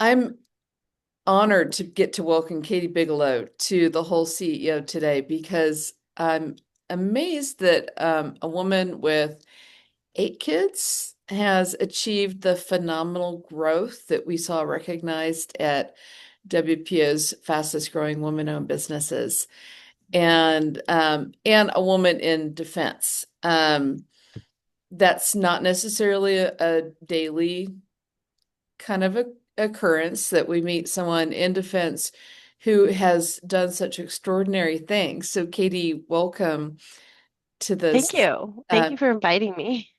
I'm honored to get to welcome Katie Bigelow to the whole CEO today because I'm amazed that a woman with 8 kids has achieved the phenomenal growth that we saw recognized at WPO's fastest growing women-owned businesses, and a woman in defense. That's not necessarily a daily kind of a occurrence that we meet someone in defense who has done such extraordinary things. So, Katie, welcome to Thank this. you. Thank Uh, you for inviting me.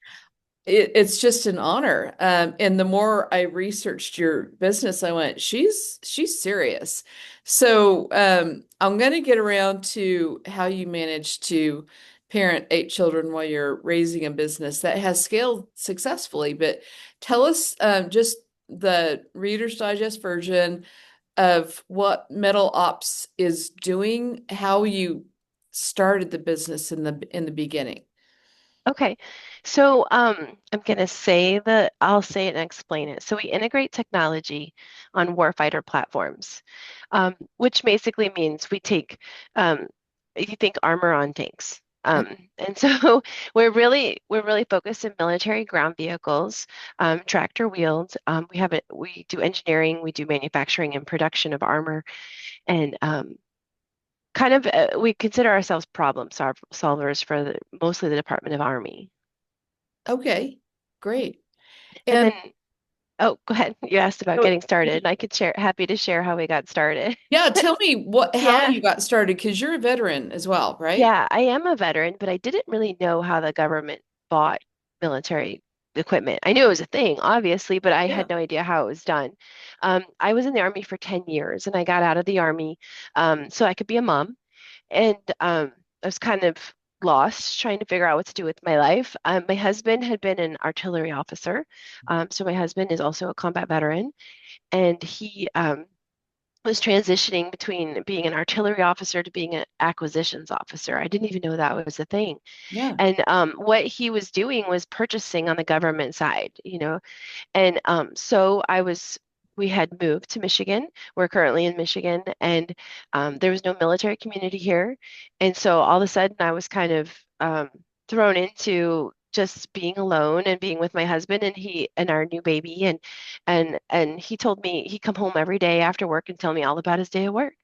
it's just an honor. And the more I researched your business, I went, she's serious. So, I'm going to get around to how you managed to parent 8 children while you're raising a business that has scaled successfully. But tell us, just the Reader's Digest version of what Mettle Ops is doing, how you started the business in the beginning. Okay. So I'm gonna say that I'll say it and explain it. So we integrate technology on warfighter platforms, which basically means we take if you think armor on tanks. And so we're really focused in military ground vehicles, tractor wheeled. We do engineering, we do manufacturing and production of armor, and we consider ourselves solvers for mostly the Department of Army. Okay, great. And And then, oh, go ahead. You asked about so, getting started. I could share, happy to share how we got started. yeah, tell me how Yeah. you got started because you're a veteran as well, right? Yeah, I am a veteran, but I didn't really know how the government bought military equipment. I knew it was a thing, obviously, but I Yeah. had no idea how it was done. I was in the Army for 10 years and I got out of the Army so I could be a mom. And I was kind of lost trying to figure out what to do with my life. My husband had been an artillery officer. So my husband is also a combat veteran, and he was transitioning between being an artillery officer to being an acquisitions officer. I didn't even know that was a thing. Yeah. And what he was doing was purchasing on the government side, you know. And we had moved to Michigan. We're currently in Michigan, and there was no military community here. And so all of a sudden, I was kind of thrown into just being alone and being with my husband and he and our new baby. And he told me he'd come home every day after work and tell me all about his day at work.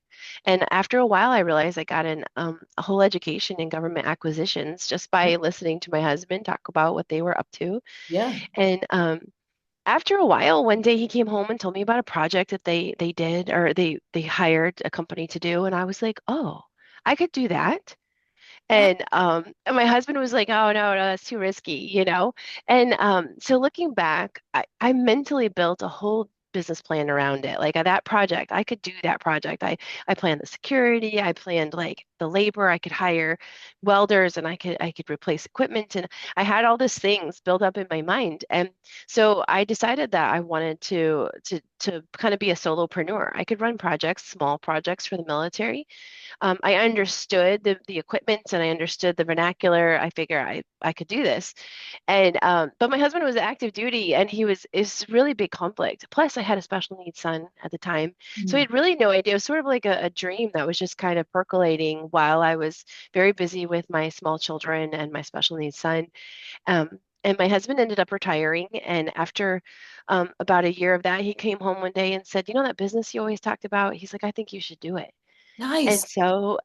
And after a while, I realized I got a whole education in government acquisitions just Yeah. by listening to my husband talk about what they were up to. Yeah. And after a while, one day he came home and told me about a project that they did or they hired a company to do, and I was like, oh, I could do that. Ah, And my husband was like, oh no, no, that's too risky, you know. And so looking back, I mentally built a whole business plan around it. Like that project, I could do that project. I planned the security, I planned like the labor, I could hire welders and I could replace equipment and I had all these things built up in my mind. And so I decided that I wanted to kind of be a solopreneur. I could run projects, small projects for the military. I understood the equipment and I understood the vernacular. I figure I could do this. And but my husband was active duty and he was is really big conflict. Plus I had a special needs son at the time. So he mm. had really no idea. It was sort of like a dream that was just kind of percolating while I was very busy with my small children and my special needs son. And my husband ended up retiring. And after about a year of that, he came home one day and said, you know, that business you always talked about? He's like, I think you should do it. And Nice. so,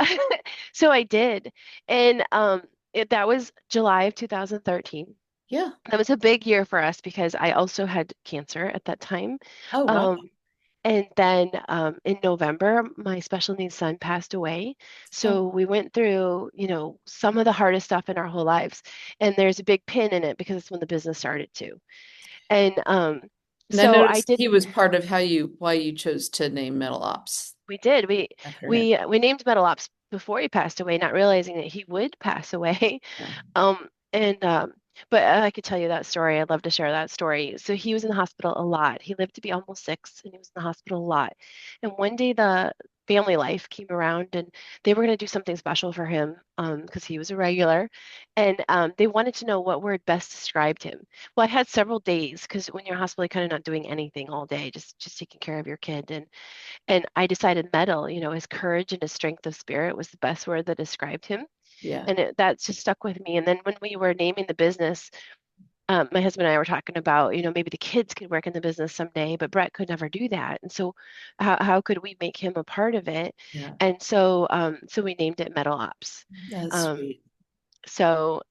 so I did. And that was July of 2013. Yeah. That was a big year for us because I also had cancer at that time. Oh, wow. Um, and then in November, my special needs son passed away. Oh. So we went through, you know, some of the hardest stuff in our whole lives. And there's a big pin in it because it's when the business started too. And And I so I noticed did. he was part of why you chose to name Metal Ops We did. We after him. we named Mettle Ops before he passed away, not realizing that he would pass away. Yeah. And but I could tell you that story. I'd love to share that story. So he was in the hospital a lot. He lived to be almost 6, and he was in the hospital a lot. And one day family life came around and they were going to do something special for him because he was a regular. And they wanted to know what word best described him. Well, I had several days because when you're in hospital, you're kind of not doing anything all day, just taking care of your kid. And I decided metal, his courage and his strength of spirit was the best word that described him. Yeah. And that just stuck with me. And then when we were naming the business, my husband and I were talking about, maybe the kids could work in the business someday, but Brett could never do that. And so how could we make him a part of it? Yeah. And so we named it Mettle Ops. That's Um, sweet. so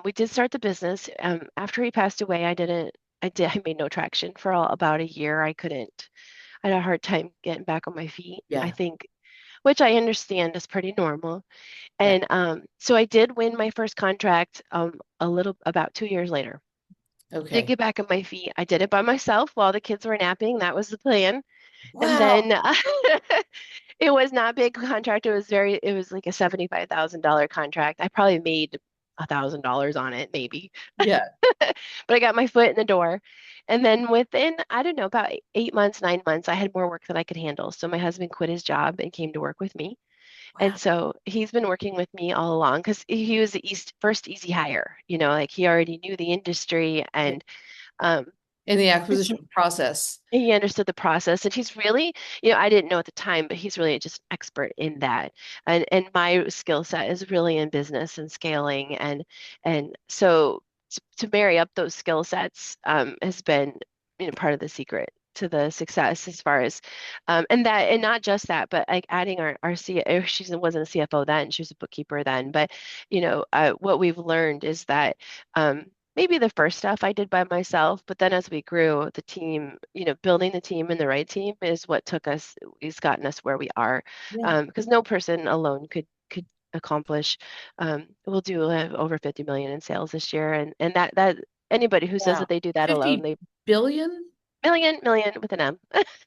we did start the business. After he passed away, I made no traction for about a year. I had a hard time getting back on my feet, I Yeah. think, which I understand is pretty normal. Yeah. And so I did win my first contract about 2 years later. Did Okay. get back on my feet. I did it by myself while the kids were napping. That was the plan. And Wow. then it was not a big contract. It was like a $75,000 contract. I probably made $1,000 on it, maybe. Yeah. But I got my foot in the door. And then within, I don't know, about 8 months, 9 months, I had more work than I could handle. So my husband quit his job and came to work with me. And Wow. so he's been working with me all along because he was the first easy hire, like he already knew the industry Yeah. and um, In the it's acquisition process. he understood the process and he's really, I didn't know at the time, but he's really just expert in that. And my skill set is really in business and scaling and so to marry up those skill sets has been, part of the secret to the success as far as and not just that, but like adding our she wasn't a CFO then, she was a bookkeeper then, but what we've learned is that maybe the first stuff I did by myself, but then as we grew, the team, building the team and the right team is what has gotten us where we are. Yeah. Because no person alone could accomplish. We'll do over 50 million in sales this year, and that anybody who says Wow. that they do that alone, 50 they billion million with an M.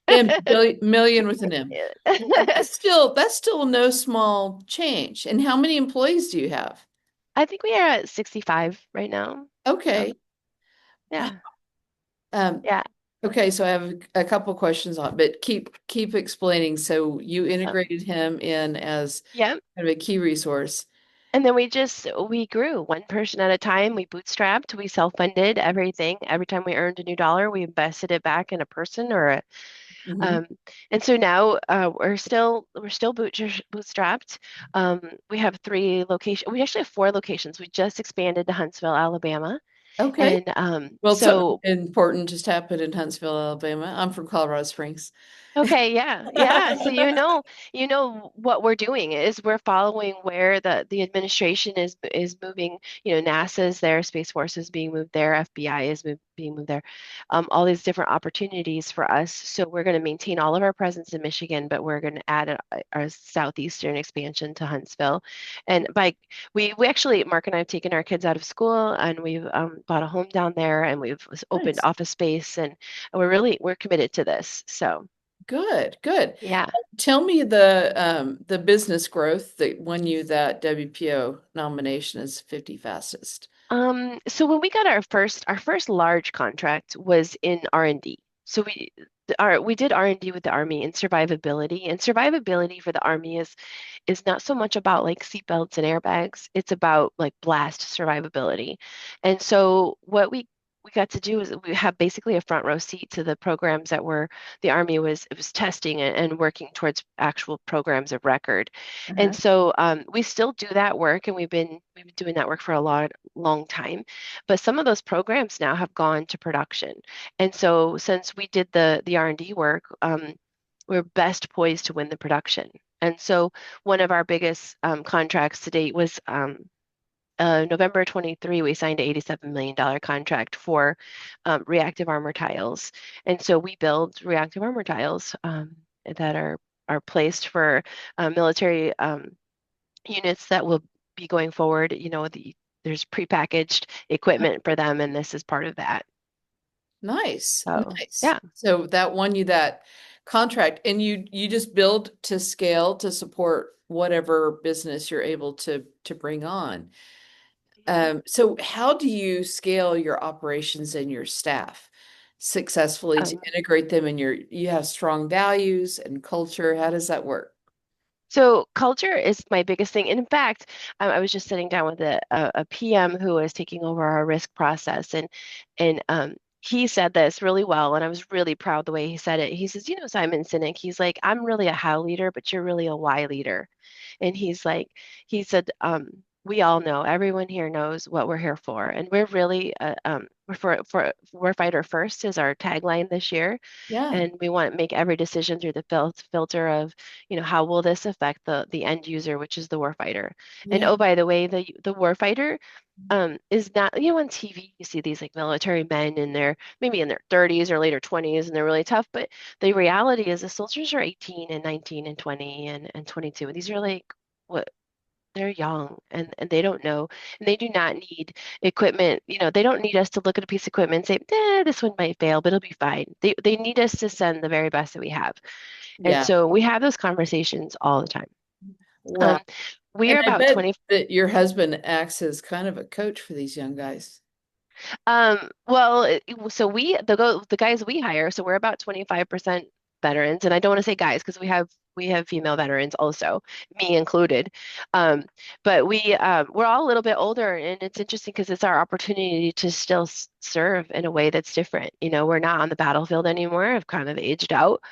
and billion million with an M. Well, that's still no small change. And how many employees do you have? I think we are at 65 right now. So Okay. Wow. yeah, Um, yeah. okay, so I have a couple questions on, but keep explaining. So you So, integrated him in as yeah. kind of a key resource. And then we grew one person at a time. We bootstrapped, we self-funded everything. Every time we earned a new dollar, we invested it back in a person Hmm. um, and so now we're still bootstrapped. We have 3 locations. We actually have 4 locations. We just expanded to Huntsville, Alabama. Okay. And Well, something so important just happened in Huntsville, Alabama. I'm from Colorado Springs. okay, yeah, yeah. So you know what we're doing is we're following where the administration is moving. NASA's there, Space Force is being moved there, FBI is being moved there. All these different opportunities for us. So we're going to maintain all of our presence in Michigan, but we're going to add our southeastern expansion to Huntsville. And we actually Mark and I have taken our kids out of school and we've bought a home down there and we've opened Nice. office space and we're committed to this. So. Good, good. Yeah. Tell me the business growth that won you that WPO nomination as 50 fastest. So when we got our first large contract was in R&D. So we did R&D with the Army in survivability. And survivability for the Army is not so much about like seatbelts and airbags. It's about like blast survivability. And so what we got to do is we have basically a front row seat to the programs the Army was testing and working towards actual programs of record. And Uh-huh. so we still do that work, and we've been doing that work for a long time. But some of those programs now have gone to production. And so since we did the R&D work, we're best poised to win the production. And so one of our biggest contracts to date was November 23, we signed an $87 million contract for reactive armor tiles. And so we build reactive armor tiles that are placed for military units that will be going forward. There's prepackaged equipment for them, and this is part of that. Nice, So nice. yeah. So that won you that contract, and you just build to scale to support whatever business you're able to bring on. Mhm. So how do you scale your operations and your staff? successfully to Um, integrate them in you have strong values and culture. How does that work? So culture is my biggest thing. And in fact, I was just sitting down with a PM who was taking over our risk process, and he said this really well, and I was really proud the way he said it. He says, Simon Sinek, he's like, I'm really a how leader, but you're really a why leader. And he's like, he said, we all know, everyone here knows what we're here for, and we're really, we're for we're fighter first is our tagline this year, Yeah. and we want to make every decision through the filter of, how will this affect the end user, which is the warfighter. And Yeah. oh, by the way, the warfighter is not, on TV you see these like military men in their maybe in their 30s or later 20s and they're really tough, but the reality is the soldiers are 18 and 19 and 20 and 22. And these are like what they're young and they don't know and they do not need equipment. They don't need us to look at a piece of equipment and say, this one might fail, but it'll be fine. They need us to send the very best that we have. And Yeah. so we have those conversations all the time. Wow. Um, we And are I about bet 20. that your husband acts as kind of a coach for these young guys. Well, so the guys we hire, so we're about 25% veterans, and I don't want to say guys because we have female veterans also, me included. Um, but we're all a little bit older, and it's interesting because it's our opportunity to still serve in a way that's different. We're not on the battlefield anymore. I've kind of aged out.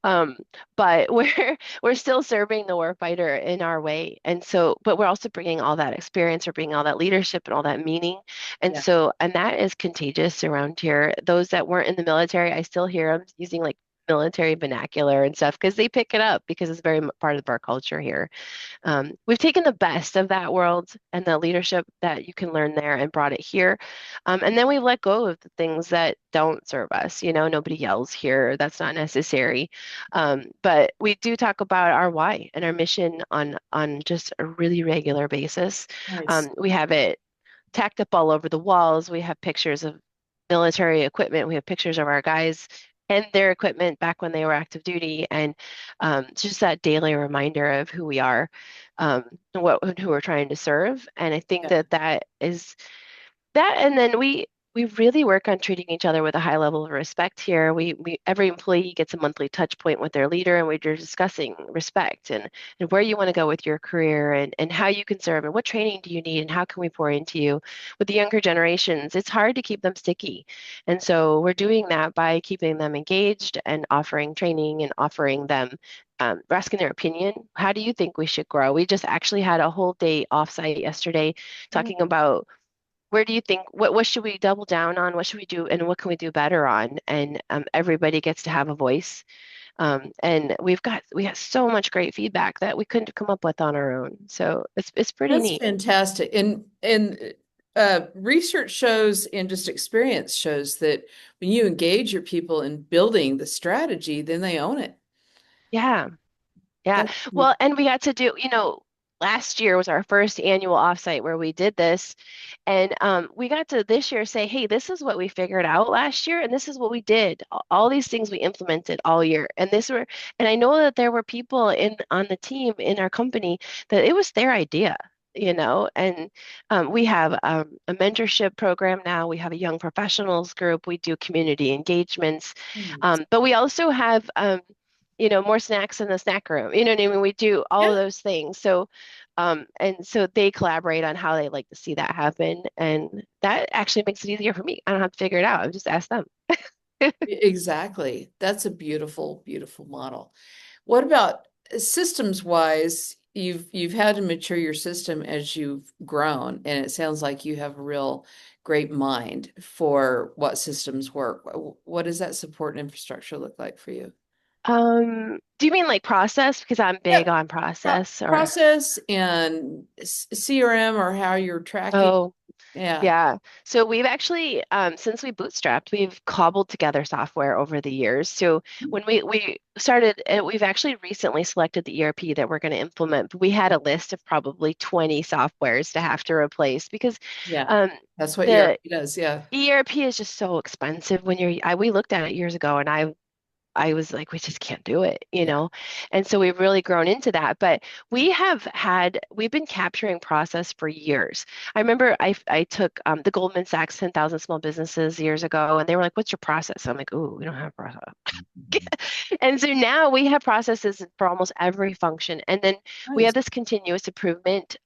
Um, but we're still serving the warfighter in our way. And so, but we're also bringing all that experience, we're bringing all that leadership and all that meaning. And Yeah. so, and that is contagious around here. Those that weren't in the military, I still hear them using like military vernacular and stuff because they pick it up because it's very part of our culture here. We've taken the best of that world and the leadership that you can learn there and brought it here. And then we've let go of the things that don't serve us. Nobody yells here. That's not necessary. But we do talk about our why and our mission on just a really regular basis. Nice. We have it tacked up all over the walls. We have pictures of military equipment. We have pictures of our guys and their equipment back when they were active duty, and just that daily reminder of who we are, and who we're trying to serve. And I think Yeah. that is that, and then we really work on treating each other with a high level of respect here. We every employee gets a monthly touch point with their leader, and we're discussing respect and where you want to go with your career and how you can serve and what training do you need and how can we pour into you. With the younger generations, it's hard to keep them sticky, and so we're doing that by keeping them engaged and offering training and offering them. We're asking their opinion. How do you think we should grow? We just actually had a whole day offsite yesterday talking Mm. about where do you think what should we double down on? What should we do and what can we do better on? And everybody gets to have a voice. And we have so much great feedback that we couldn't come up with on our own. So it's pretty That's neat. fantastic. And research shows and just experience shows that when you engage your people in building the strategy, then they own it. Yeah. Yeah. That's Well, and we got to do, last year was our first annual offsite where we did this. And we got to this year say, hey, this is what we figured out last year, and this is what we did. All these things we implemented all year. And I know that there were people on the team in our company that it was their idea. And we have a mentorship program now. We have a young professionals group. We do community engagements, nice. but we also have more snacks in the snack room. You know what I mean? We do all of Yeah, those things. So, and so they collaborate on how they like to see that happen. And that actually makes it easier for me. I don't have to figure it out. I just ask them. exactly. That's a beautiful, beautiful model. What about systems wise? You've had to mature your system as you've grown, and it sounds like you have a real great mind for what systems work. What does that support and infrastructure look like for you? Do you mean like process? Because I'm big Yep. on process or, Process and CRM or how you're tracking. oh, Yeah. yeah. So we've actually, since we bootstrapped, we've cobbled together software over the years. So when we started, we've actually recently selected the ERP that we're going to implement. But we had a list of probably 20 softwares to have to replace because Yeah. um, That's what the ERP does. Yeah. ERP is just so expensive when we looked at it years ago and I was like, we just can't do it, you Yeah. know? And so we've really grown into that. But we've been capturing process for years. I remember I took the Goldman Sachs 10,000 Small Businesses years ago, and they were like, what's your process? I'm like, ooh, we don't have a process. And so now we have processes for almost every function. And then we have Nice. this continuous improvement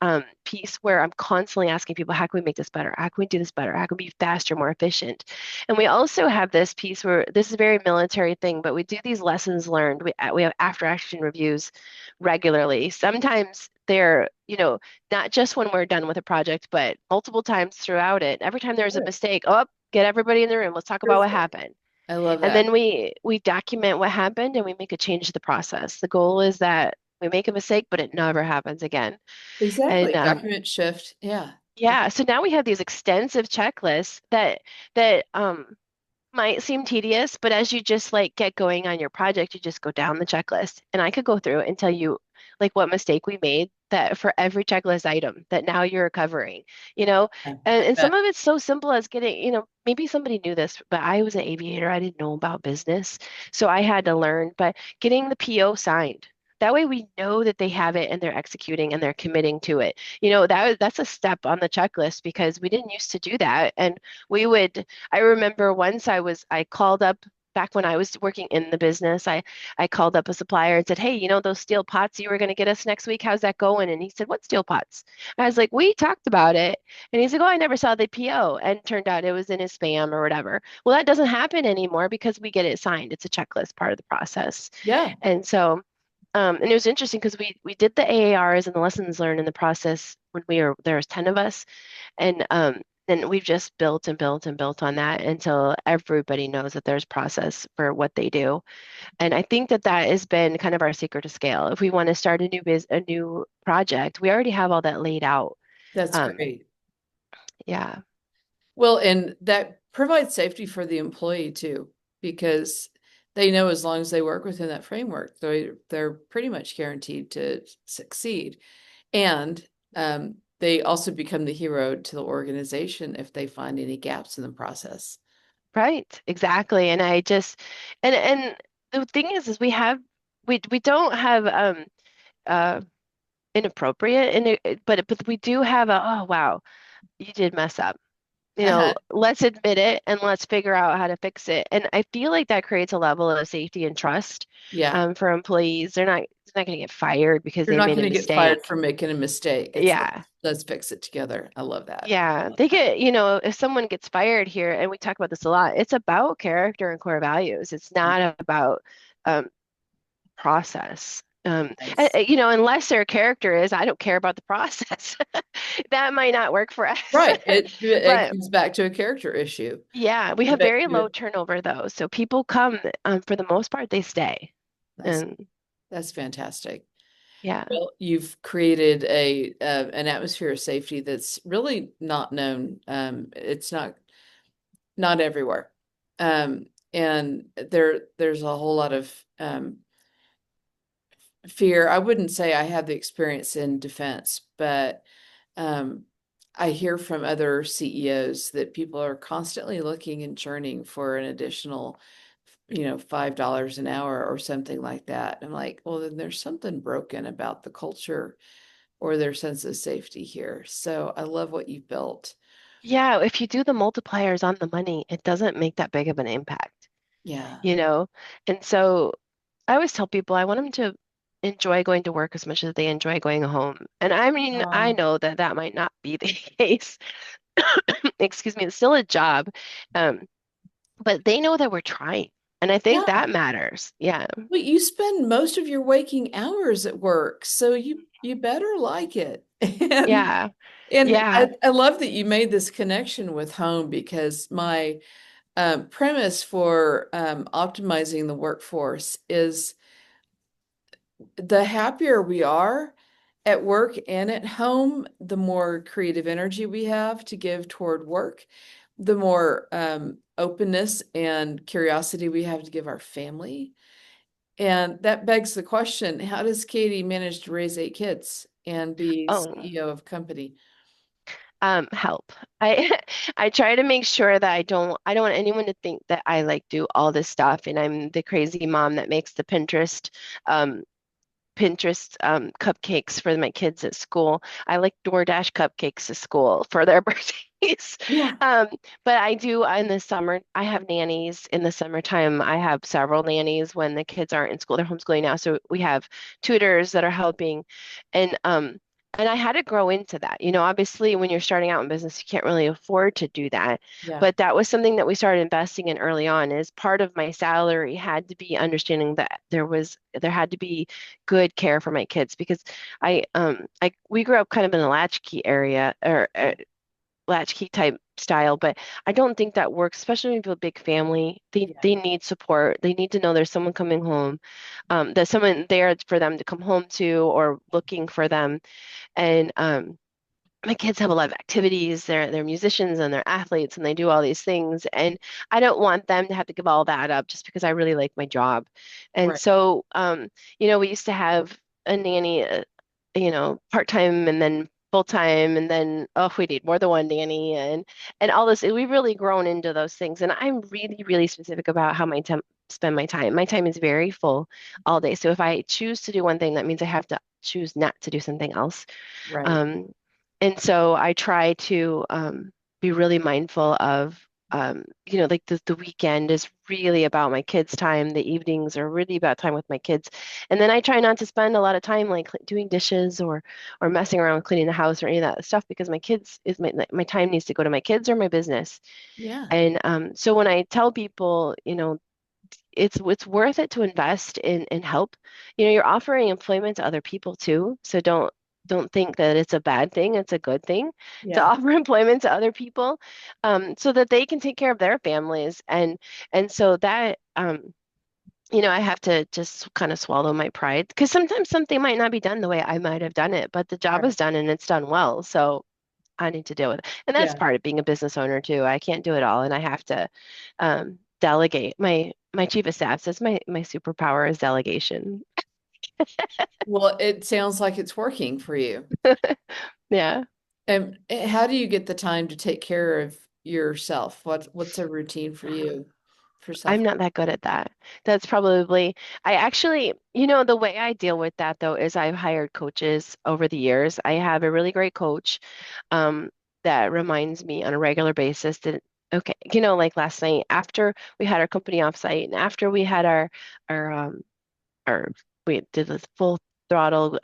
piece where I'm constantly asking people, how can we make this better? How can we do this better? How can we be faster, more efficient? And we also have this piece where this is a very military thing, but we do these lessons learned. We have after action reviews regularly. Sometimes they're, not just when we're done with a project, but multiple times throughout it. Every time there's a mistake, oh, get everybody in the room. Let's talk about what Perfect. happened. I love And that. then we document what happened and we make a change to the process. The goal is that we make a mistake, but it never happens again. And Exactly. Document shift. Yeah. yeah, so now we have these extensive checklists that might seem tedious, but as you just like get going on your project, you just go down the checklist. And I could go through and tell you like what mistake we made that for every checklist item that now you're covering, you know? I And some bet. of it's so simple as getting, maybe somebody knew this, but I was an aviator. I didn't know about business. So I had to learn, but getting the PO signed. That way we know that they have it and they're executing and they're committing to it. That's a step on the checklist because we didn't used to do that. And we would I remember once I called up back when I was working in the business. I called up a supplier and said, "Hey, those steel pots you were going to get us next week, how's that going?" And he said, "What steel pots?" I was like, "We talked about it." And he's like, "Oh, I never saw the PO." And turned out it was in his spam or whatever. Well, that doesn't happen anymore because we get it signed. It's a checklist part of the process. Yeah. And so and it was interesting because we did the AARs and the lessons learned in the process when there was 10 of us and we've just built and built and built on that until everybody knows that there's process for what they do. And I think that that has been kind of our secret to scale. If we want to start a new project, we already have all that laid out. That's Um, great. yeah, Well, and that provides safety for the employee too, because they know as long as they work within that framework, they're pretty much guaranteed to succeed. And they also become the hero to the organization if they find any gaps in the process. right, exactly. And I just and the thing is we don't have uh inappropriate and but we do have a oh wow, you did mess up. Uh-huh. Let's admit it and let's figure out how to fix it. And I feel like that creates a level of safety and trust Yeah. for employees. They're not going to get fired because You're they not made a going to get fired mistake. for making a mistake. It's Yeah. let's fix it together. I love that. I Yeah. love They that. get, if someone gets fired here, and we talk about this a lot, it's about character and core values. It's not about um, process. Nice. Unless their character is, I don't care about the process, that might not work for us. Right. It But comes back to a character issue. yeah, we I have bet very you low turnover though. So people come, for the most part, they stay. that's And that's fantastic. yeah, Well, you've created an atmosphere of safety that's really not known. It's not everywhere. And there's a whole lot of fear. I wouldn't say I have the experience in defense, but um, I hear from other CEOs that people are constantly looking and churning for an additional, $5 an hour or something like that. I'm like, well, then there's something broken about the culture or their sense of safety here. So I love what you've built. yeah, if you do the multipliers on the money, it doesn't make that big of an impact, Yeah. you know? And so I always tell people I want them to enjoy going to work as much as they enjoy going home. And I mean, I Oh, know that that might not be the case. Excuse me, it's still a job. Um, but they know that we're trying. And I think yeah. that matters. Yeah. Well, you spend most of your waking hours at work, so you better like it. And Yeah. and Yeah. I love that you made this connection with home because my premise for optimizing the workforce is the happier we are at work and at home, the more creative energy we have to give toward work, the more openness and curiosity we have to give our family. And that begs the question, how does Katie manage to raise 8 kids and be Oh. CEO of company? Help. I I try to make sure that I don't want anyone to think that I like do all this stuff and I'm the crazy mom that makes the um cupcakes for my kids at school. I like DoorDash cupcakes at school for their birthdays. Yeah. Um, but I do in the summer, I have nannies in the summertime. I have several nannies when the kids aren't in school. They're homeschooling now. So we have tutors that are helping. And I had to grow into that. Obviously when you're starting out in business, you can't really afford to do that. Yeah. But that was something that we started investing in early on, is part of my salary had to be understanding that there had to be good care for my kids because we grew up kind of in a latchkey area or latchkey type style, but I don't think that works, especially when you have a big family. They Yeah. they need support. They need to know there's someone coming home, there's someone there for them to come home to or looking for them. And my kids have a lot of activities. They're musicians and they're athletes and they do all these things. And I don't want them to have to give all that up just because I really like my job. And Right. so, we used to have a nanny, part-time and then full-time, and then oh, we need more than one nanny and all this. We've really grown into those things. And I'm really, really specific about how my time spend my time. My time is very full all day. So if I choose to do one thing, that means I have to choose not to do something else. Right. Um, and so I try to be really mindful of, like the weekend is really about my kids' time. The evenings are really about time with my kids. And then I try not to spend a lot of time like doing dishes or messing around with cleaning the house or any of that stuff because my kids is my time needs to go to my kids or my business. Yeah. And so when I tell people, it's worth it to invest in help. You're offering employment to other people too, so don't think that it's a bad thing. It's a good thing to Yeah. offer employment to other people, so that they can take care of their families. And so that I have to just kind of swallow my pride because sometimes something might not be done the way I might have done it, but the job Right. is done and it's done well. So I need to deal with it. And that's Yeah. part of being a business owner too. I can't do it all, and I have to delegate. My chief of staff says my superpower is delegation. Well, it sounds like it's working for you. Yeah. And how do you get the time to take care of yourself? What's a routine for you for I'm self? not that good at that. That's probably, I actually, the way I deal with that though is I've hired coaches over the years. I have a really great coach um, that reminds me on a regular basis that, okay, like last night after we had our company offsite and after we had our or we did this full throttle.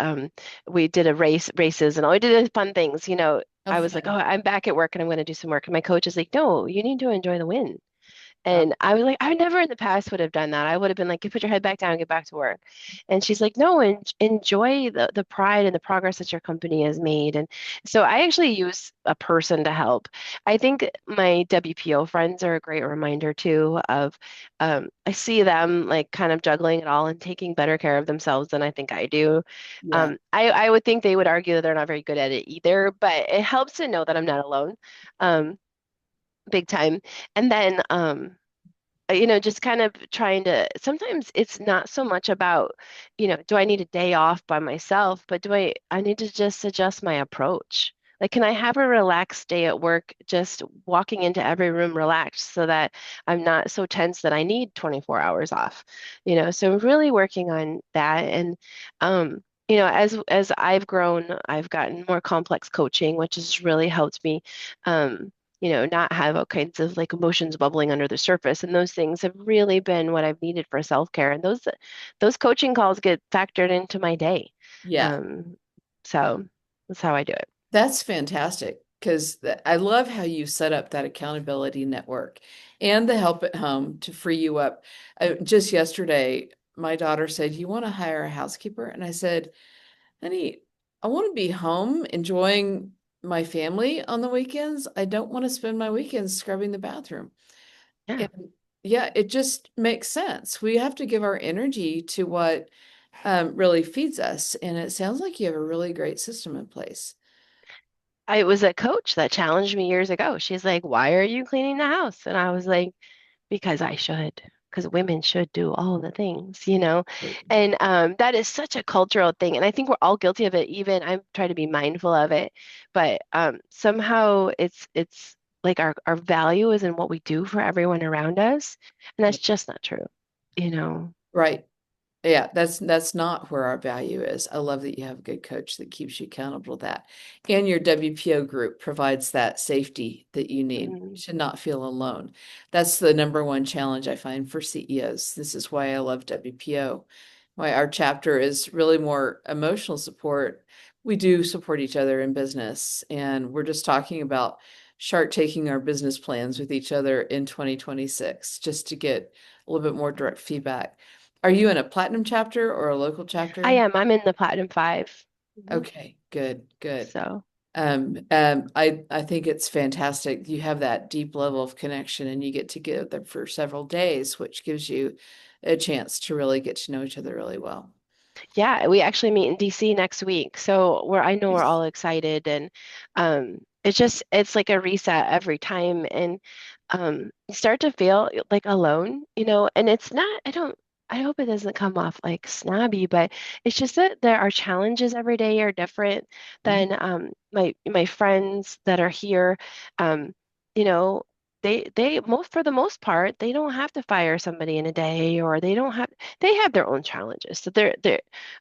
We did races and all we did fun things. Oh, I was like, oh, fun. I'm back at work and I'm going to do some work. And my coach is like, no, you need to enjoy the win. Oh, And I was like, I never in the past would have done that. I would have been like, put your head back down and get back to work. And she's like, no, enjoy the pride and the progress that your company has made. And so I actually use a person to help. I think my WPO friends are a great reminder too of, I see them like kind of juggling it all and taking better care of themselves than I think I do. yeah. I would think they would argue that they're not very good at it either, but it helps to know that I'm not alone. Um, Big time. And then just kind of trying to, sometimes it's not so much about, do I need a day off by myself, but I need to just adjust my approach. Like, can I have a relaxed day at work, just walking into every room relaxed so that I'm not so tense that I need 24 hours off? So really working on that. And, as I've grown, I've gotten more complex coaching, which has really helped me. Um, not have all kinds of like emotions bubbling under the surface. And those things have really been what I've needed for self-care. And those coaching calls get factored into my day. Yeah. Um, so that's how I do it. That's fantastic because I love how you set up that accountability network and the help at home to free you up. Just yesterday, my daughter said, "You want to hire a housekeeper?" And I said, "Honey, I want to be home enjoying my family on the weekends. I don't want to spend my weekends scrubbing the bathroom." Yeah. And yeah, it just makes sense. We have to give our energy to what really feeds us. And it sounds like you have a really great system in place. I was a coach that challenged me years ago. She's like, "Why are you cleaning the house?" And I was like, "Because I should." because women should do all the things, you know? And that is such a cultural thing. And I think we're all guilty of it. Even I'm trying to be mindful of it. But somehow it's like our value is in what we do for everyone around us. And that's just not true, you know? Right. Yeah, that's not where our value is. I love that you have a good coach that keeps you accountable to that. And your WPO group provides that safety that you need. You Mhm. should not feel alone. That's the number one challenge I find for CEOs. This is why I love WPO. Why our chapter is really more emotional support. We do support each other in business, and we're just talking about shark taking our business plans with each other in 2026 just to get a little bit more direct feedback. Are you in a platinum chapter or a local I chapter? am. I'm in the Platinum Five. Mhm. Okay, good, good. So. I think it's fantastic. You have that deep level of connection and you get to get there for several days, which gives you a chance to really get to know each other really well. Yeah, we actually meet in DC next week. So I know we're Nice. all excited and it's like a reset every time and you start to feel like alone, you know, and it's not I hope it doesn't come off like snobby, but it's just that there are challenges every day are different Mhm. than my friends that are here. Um, you know, they most for the most part, they don't have to fire somebody in a day or they have their own challenges. So they're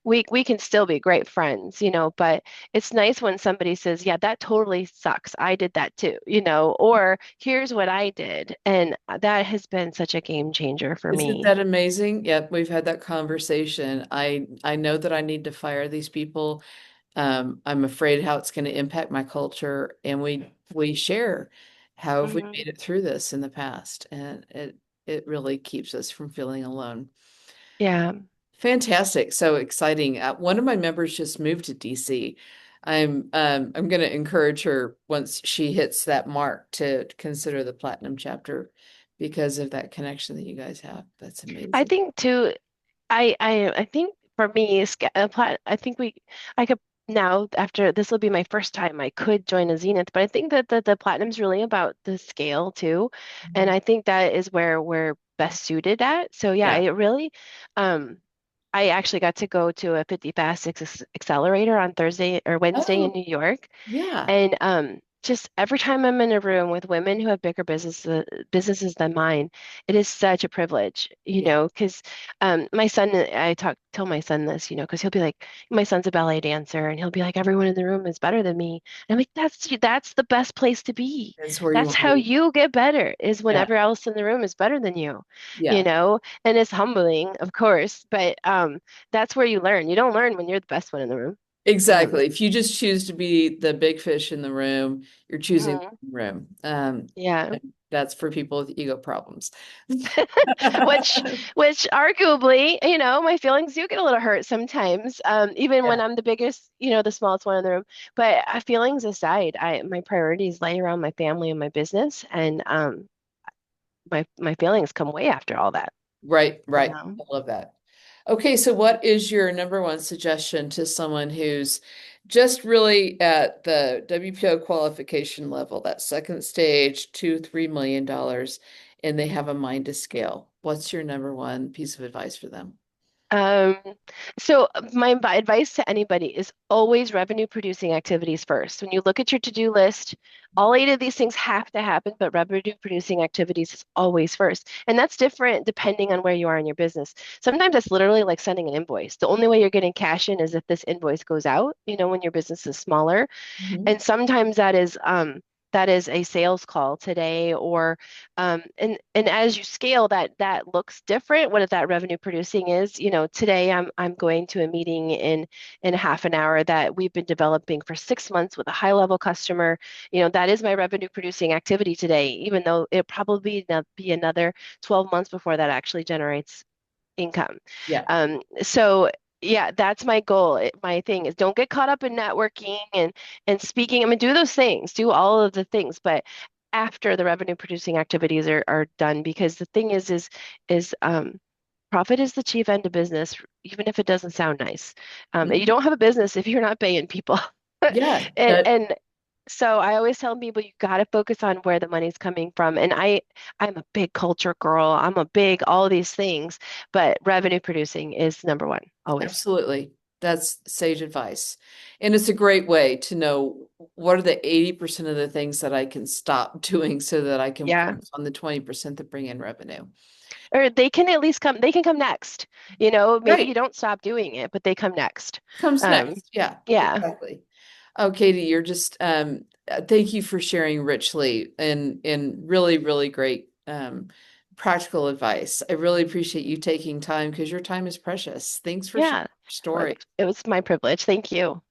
we can still be great friends, you know, but it's nice when somebody says, "Yeah, that totally sucks. I did that too," you know, or "Here's what I did." And that has been such a game changer for Isn't me. that amazing? Yep, we've had that conversation. I know that I need to fire these people. I'm afraid how it's going to impact my culture, and we share how have we Hmm. made it through this in the past, and it really keeps us from feeling alone. Yeah. Fantastic, so exciting. One of my members just moved to DC. I'm going to encourage her once she hits that mark to consider the platinum chapter because of that connection that you guys have. That's I amazing. think too, I think for me, I think I could now after this will be my first time I could join a Zenith, but I think that the platinum's really about the scale too, and Mhm. I think that is where we're best suited at. So yeah, Yeah. it really, um, I actually got to go to a 50 Fast Accelerator on Thursday or Wednesday in Oh, New York, yeah. and just every time I'm in a room with women who have bigger businesses than mine, it is such a privilege, you Yeah. know, because my son, tell my son this, you know, because he'll be like, my son's a ballet dancer, and he'll be like, everyone in the room is better than me. And I'm like, that's the best place to be. That's where you That's want to how be. you get better, is Yeah. whenever else in the room is better than you Yeah. know, and it's humbling, of course, but that's where you learn. You don't learn when you're the best one in the room. Um, Exactly. If you just choose to be the big fish in the room, you're choosing mhm. the room. Yeah. And that's for people with ego problems. Which, which arguably, you know, my feelings do get a little hurt sometimes, even when Yeah. I'm the biggest, you know, the smallest one in the room. But feelings aside, my priorities lay around my family and my business, and my feelings come way after all that, Right, you right. know. I love that. Okay, so what is your number one suggestion to someone who's just really at the WPO qualification level, that second stage, $2, $3 million, and they have a mind to scale? What's your number one piece of advice for them? Um, so my advice to anybody is always revenue producing activities first. When you look at your to-do list, all eight of these things have to happen, but revenue producing activities is always first. And that's different depending on where you are in your business. Sometimes that's literally like sending an invoice. The only way you're getting cash in is if this invoice goes out, you know, when your business is smaller. Mhm. And sometimes that is a sales call today or and as you scale that looks different what that revenue producing is. You know, today I'm going to a meeting in half an hour that we've been developing for 6 months with a high level customer. You know, that is my revenue producing activity today, even though it probably be another 12 months before that actually generates income. Yeah. So yeah, that's my goal. My thing is don't get caught up in networking and speaking. I mean, do those things, do all of the things, but after the revenue producing activities are done, because the thing is profit is the chief end of business, even if it doesn't sound nice. And you Mhm. don't have a business if you're not paying people. Yeah. And That So I always tell people you got to focus on where the money's coming from. And I'm a big culture girl. I'm a big all these things, but revenue producing is number one, always. Absolutely. That's sage advice. And it's a great way to know what are the 80% of the things that I can stop doing so that I can Yeah. focus on the 20% that bring in revenue. Or they can at least come, they can come next. Maybe you Right. don't stop doing it, but they come next. Comes Um, next. Yeah, yeah. exactly. Oh, Katie, you're just thank you for sharing richly and really, really great practical advice. I really appreciate you taking time because your time is precious. Thanks for sharing Yeah. your Well, story. it was my privilege. Thank you.